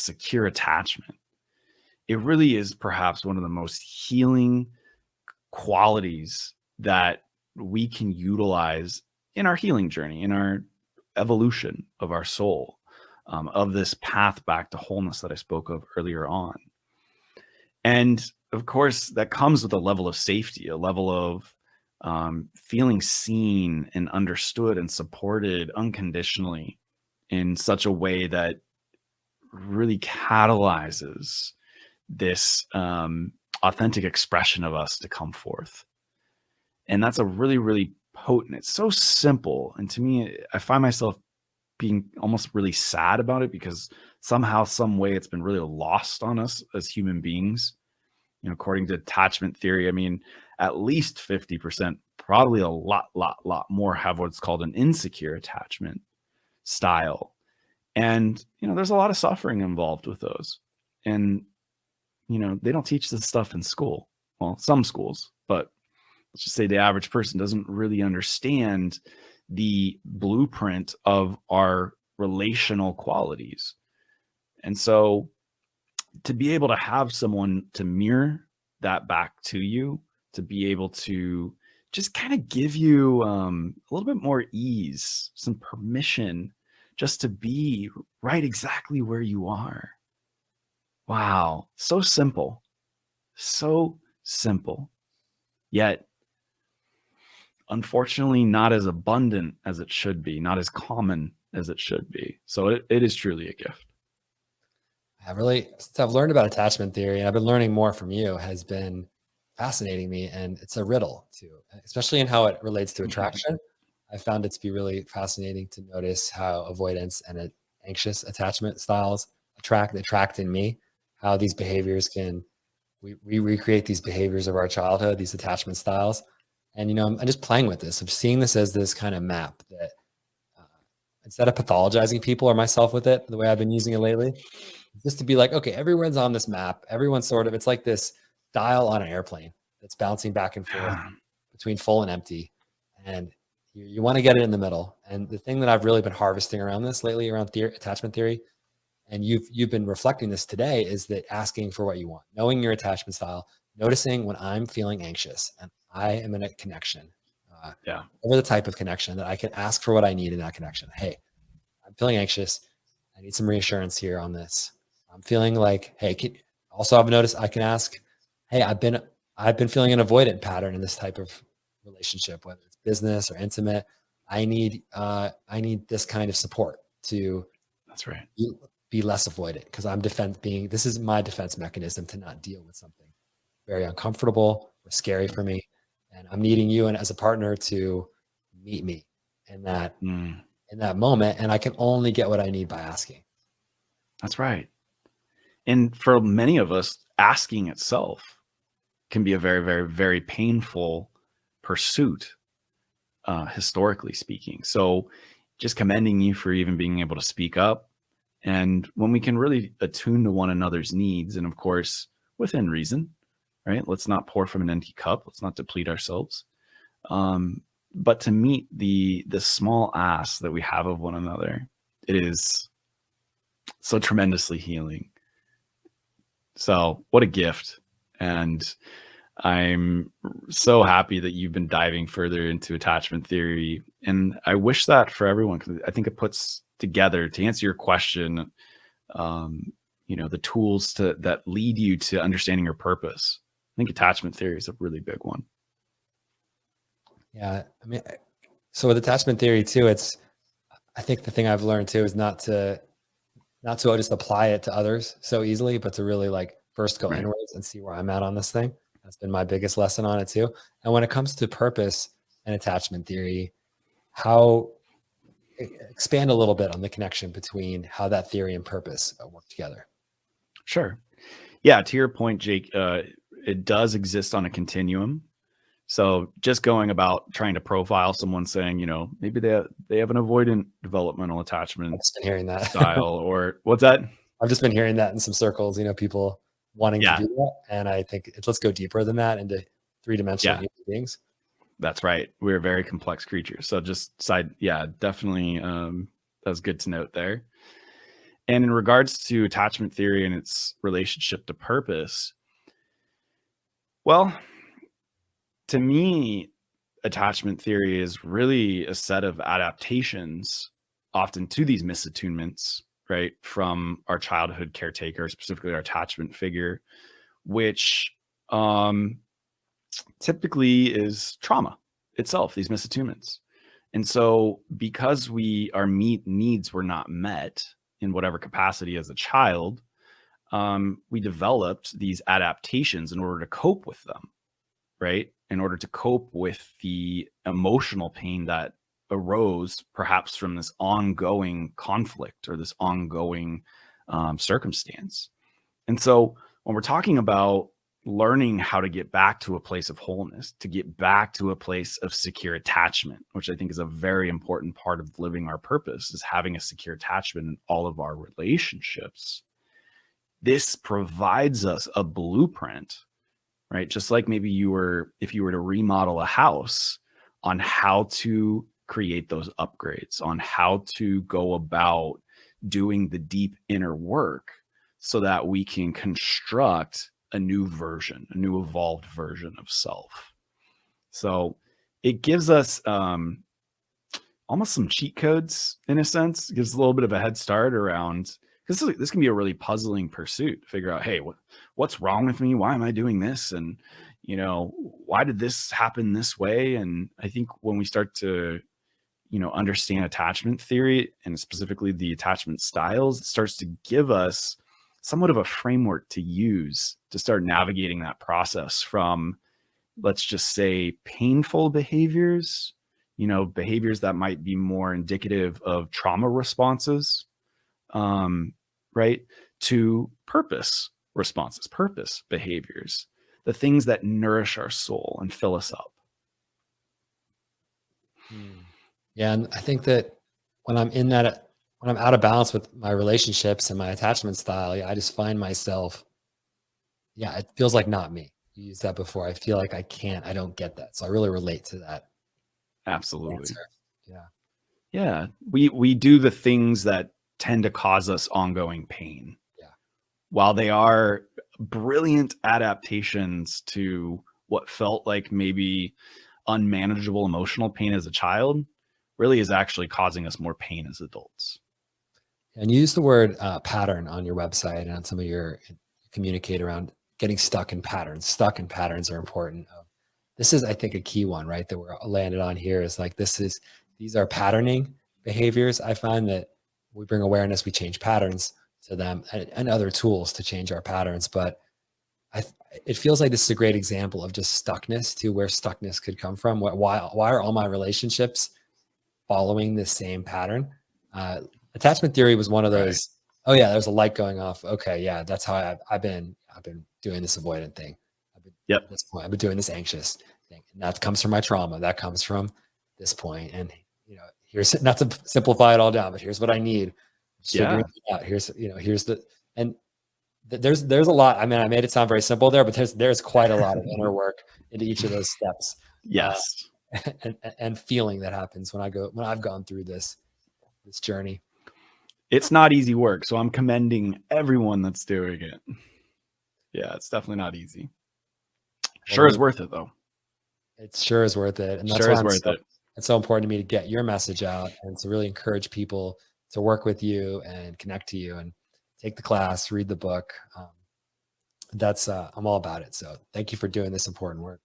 secure attachment, it really is perhaps one of the most healing qualities that we can utilize in our healing journey, in our evolution of our soul, of this path back to wholeness that I spoke of earlier on. And of course, that comes with a level of safety, a level of feeling seen and understood and supported unconditionally in such a way that really catalyzes this authentic expression of us to come forth. And that's a really, really potent, it's so simple. And to me, I find myself being almost really sad about it because somehow, some way it's been really lost on us as human beings. According to attachment theory, I mean, at least 50%, probably a lot more have what's called an insecure attachment style. And, there's a lot of suffering involved with those. And, they don't teach this stuff in school. Well, some schools, but let's just say the average person doesn't really understand the blueprint of our relational qualities. And so to be able to have someone to mirror that back to you, to be able to just kind of give you a little bit more ease, some permission just to be right exactly where you are. Wow. So simple. So simple. Yet, unfortunately, not as abundant as it should be, not as common as it should be. So it is truly a gift. Since I've learned about attachment theory and I've been learning more from you, has been fascinating me. And it's a riddle too, especially in how it relates to attraction. I found it to be really fascinating to notice how avoidance and anxious attachment styles attract in me, how these behaviors we recreate these behaviors of our childhood, these attachment styles. And, I'm just playing with this. I'm seeing this as this kind of map that instead of pathologizing people or myself with it, the way I've been using it lately, just to be like, okay, everyone's on this map. Everyone's it's like this dial on an airplane that's bouncing back and forth between full and empty. And you want to get it in the middle. And the thing that I've really been harvesting around this lately, around attachment theory, and you've been reflecting this today, is that asking for what you want, knowing your attachment style, noticing when I'm feeling anxious and I am in a connection, over the type of connection that I can ask for what I need in that connection. Hey, I'm feeling anxious. I need some reassurance here on this. I'm feeling like, hey, also I've noticed I can ask, hey, I've been feeling an avoidant pattern in this type of relationship, whether it's business or intimate. I need this kind of support to That's right. be less avoidant, because this is my defense mechanism to not deal with something very uncomfortable or scary for me. And I'm needing you and as a partner to meet me in that moment. And I can only get what I need by asking. That's right. And for many of us, asking itself can be a very, very, very painful pursuit, historically speaking. So just commending you for even being able to speak up. And when we can really attune to one another's needs, and of course, within reason, right? Let's not pour from an empty cup. Let's not deplete ourselves. But to meet the small ask that we have of one another, it is so tremendously healing. So what a gift. And I'm so happy that you've been diving further into attachment theory. And I wish that for everyone, because I think it puts together, to answer your question, the tools that lead you to understanding your purpose. I think attachment theory is a really big one. Yeah. I mean, so with attachment theory too, I think the thing I've learned too is not to just apply it to others so easily, but to really first go inwards and see where I'm at on this thing. That's been my biggest lesson on it too. And when it comes to purpose and attachment theory, expand a little bit on the connection between how that theory and purpose work together. Sure. Yeah. To your point, Jake, it does exist on a continuum. So just going about trying to profile someone, saying, maybe they have an avoidant developmental attachment I've just been hearing that style, or what's that? I've just been hearing that in some circles, people wanting to do that. And I think let's go deeper than that into three-dimensional human beings. That's right. We're very complex creatures. So just definitely, that's good to note there. And in regards to attachment theory and its relationship to purpose, well, to me, attachment theory is really a set of adaptations, often to these misattunements, right, from our childhood caretaker, specifically our attachment figure, which um, typically is trauma itself, these misattunements. And so, because our meet needs were not met in whatever capacity as a child, we developed these adaptations in order to cope with them, right? In order to cope with the emotional pain that arose perhaps from this ongoing conflict or this ongoing circumstance. And so when we're talking about learning how to get back to a place of wholeness, to get back to a place of secure attachment, which I think is a very important part of living our purpose, is having a secure attachment in all of our relationships. This provides us a blueprint, right? Just like maybe if you were to remodel a house, on how to create those upgrades, on how to go about doing the deep inner work so that we can construct a new version, a new evolved version of self. So it gives us almost some cheat codes in a sense. It gives a little bit of a head start around, because this can be a really puzzling pursuit to figure out, hey, what's wrong with me? Why am I doing this? And why did this happen this way? And I think when we start to understand attachment theory, and specifically the attachment styles, it starts to give us somewhat of a framework to use to start navigating that process from, let's just say, painful behaviors, behaviors that might be more indicative of trauma responses, right, to purpose responses, purpose behaviors, the things that nourish our soul and fill us up. Yeah. And I think that when I'm out of balance with my relationships and my attachment style, yeah, I just find myself, yeah, it feels like not me. You used that before. I feel like I don't get that. So I really relate to that Absolutely. answer. Yeah. Yeah. We do the things that tend to cause us ongoing pain. Yeah. While they are brilliant adaptations to what felt like maybe unmanageable emotional pain as a child, really is actually causing us more pain as adults. And you use the word pattern on your website and on some of your communicate around getting stuck in patterns. Stuck in patterns are important. This is, I think, a key one, right? That we're landed on here is like, these are patterning behaviors. I find that we bring awareness, we change patterns to them, and other tools to change our patterns. But it feels like this is a great example of just stuckness, to where stuckness could come from. Why are all my relationships following the same pattern? Attachment theory was one of Right. those. Oh yeah, there's a light going off. Okay, yeah, that's how I've been doing this avoidant thing. Yep. At this point, I've been doing this anxious thing, and that comes from my trauma. That comes from this point. And here's, not to simplify it all down, but here's what I need. Just Yeah. figuring it out. Here's the and there's a lot. I mean, I made it sound very simple there, but there's quite a lot of inner work into each of those steps. Yes. And feeling that happens when I've gone through this journey. It's not easy work, so I'm commending everyone that's doing it. Yeah, it's definitely not easy. Sure is worth it though. It sure is worth it. And that's Sure why is worth it. it's so important to me to get your message out and to really encourage people to work with you and connect to you and take the class, read the book. I'm all about it. So thank you for doing this important work.